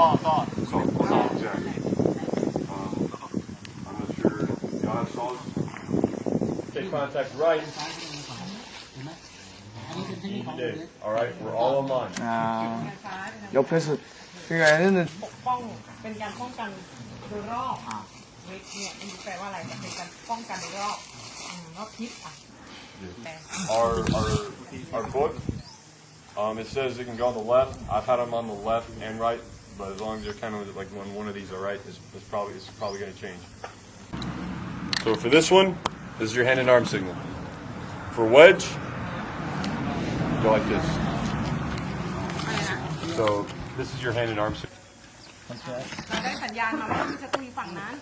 Saw, exactly. I'm not sure. Y'all have saws? Take contact right. Alright, we're all online. 옆에서 그러니까 얘는 ปกป้องเป็นการป้องกันโดยรอบเวทเนี่ยมันแปลว่าอะไรจะเป็นการป้องกันโดยรอบรอบทิศอ่ะ Our book, it says it can go on the left. I've had them on the left and right, but as long as you're kind of like when one of these are right, it's probably going to change. So for this one, this is your hand and arm signal. For wedge, go like this. So this is your hand and arm signal. เราได้สัญญาณมาว่ามีศัตรูอยู่ฝั่งนั้น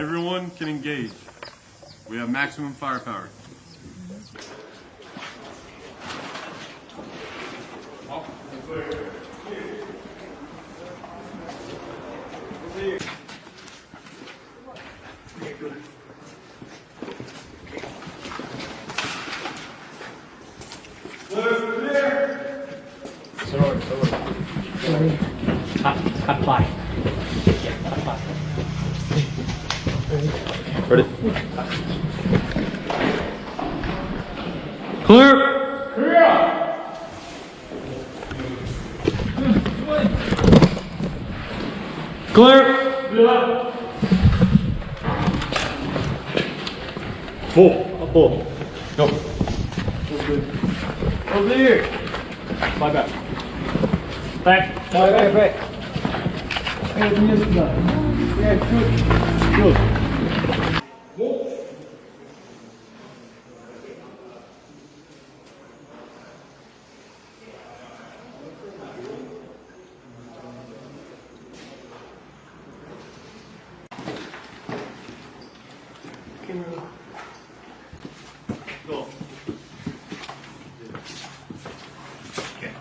Everyone can engage. We have maximum firepower. Cut by. Ready? Clear. Clear. Full. Full. Go. Over here. Fly back. Back. back. Good. Go. Okay.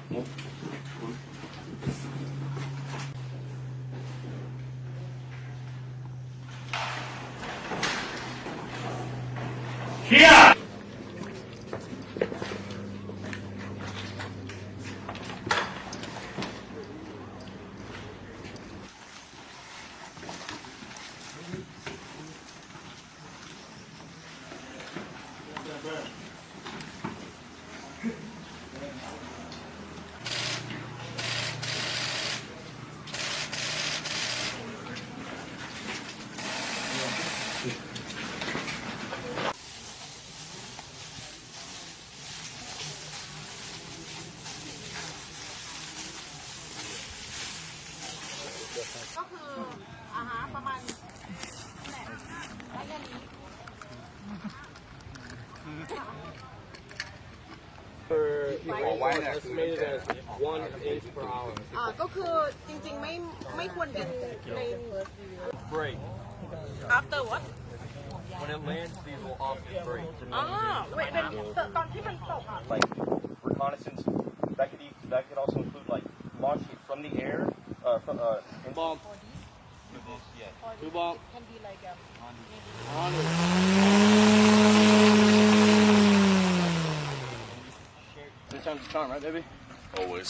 Here.ก็คือประมาณแหละแล้วอย่างนี้ estimated as 1 inch per hour ก็คือจริงๆไม่ควรเป็นใน break after what when it lands these will often break เป็นตอนที่มันตกอ่ะ like reconnaissance. That could also include like launching from the air. In bomb two bomb can be like This sounds charm, right, baby? Always.